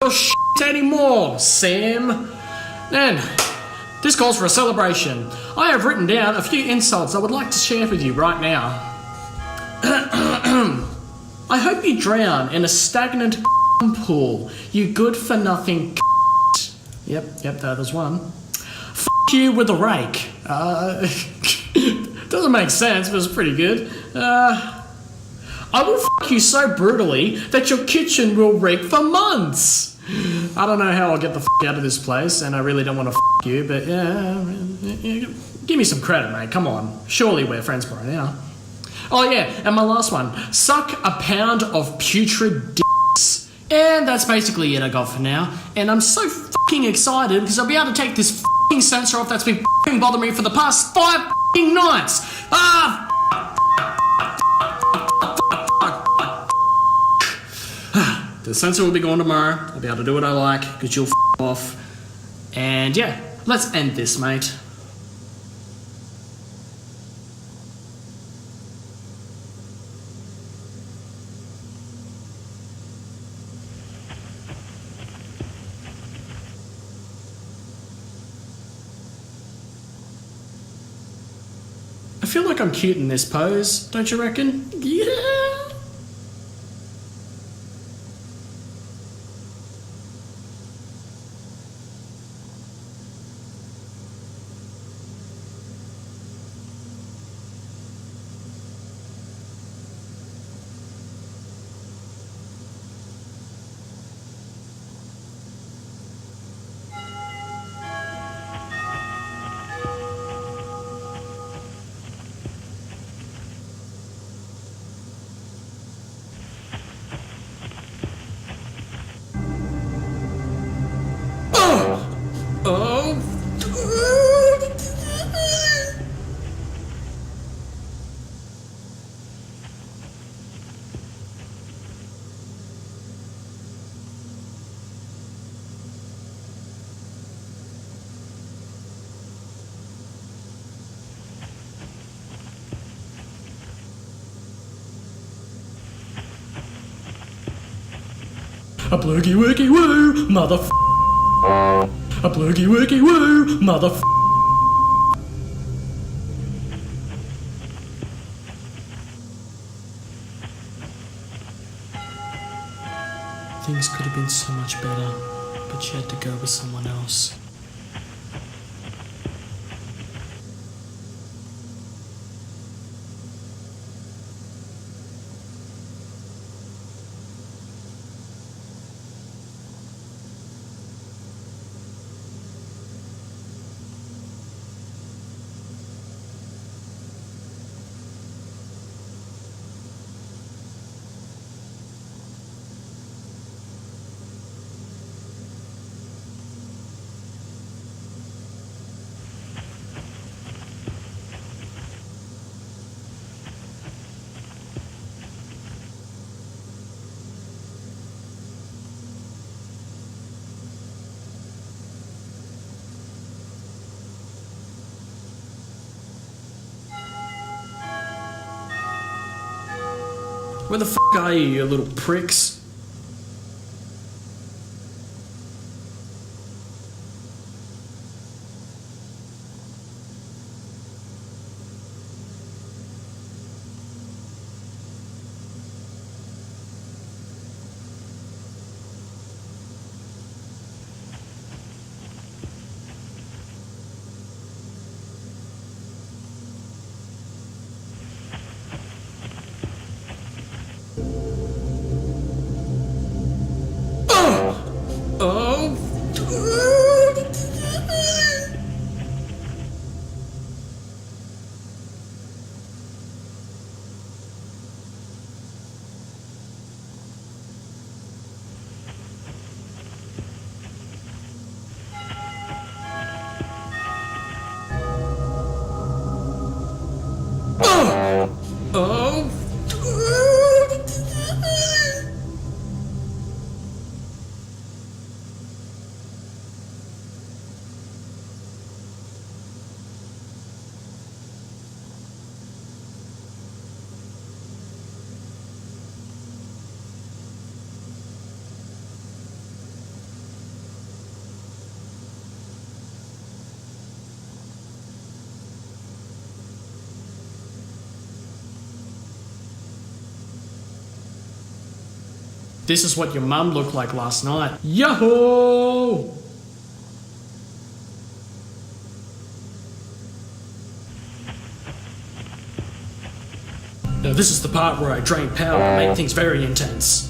your shit anymore, Sam. Then, this calls for a celebration. I have written down a few insults I would like to share with you right now. I hope you drown in a stagnant pool, you good-for-nothing Yep, there's one. You with a rake. Doesn't make sense, but it's pretty good. I will you so brutally that your kitchen will reek for months. I don't know how I'll get the out of this place, and I really don't want to you, but yeah, give me some credit, mate. Come on. Surely we're friends by now. Oh yeah, and my last one. Suck a pound of putrid dicks. And that's basically it I got for now. And I'm so fucking excited because I'll be able to take this fucking censor off that's been fucking bothering me for the past 5 fucking nights. The censor will be gone tomorrow. I'll be able to do what I like because you'll off. And yeah, let's end this, mate. I feel like I'm cute in this pose, don't you reckon? Yeah. A bloogie woogie woo, motherf***. A bloogie woogie woo, motherf***. Things could have been so much better, but she had to go with someone else. Where the f*** are you, you little pricks? This is what your mum looked like last night. Yahoo! Now this is the part where I drain power and make things very intense.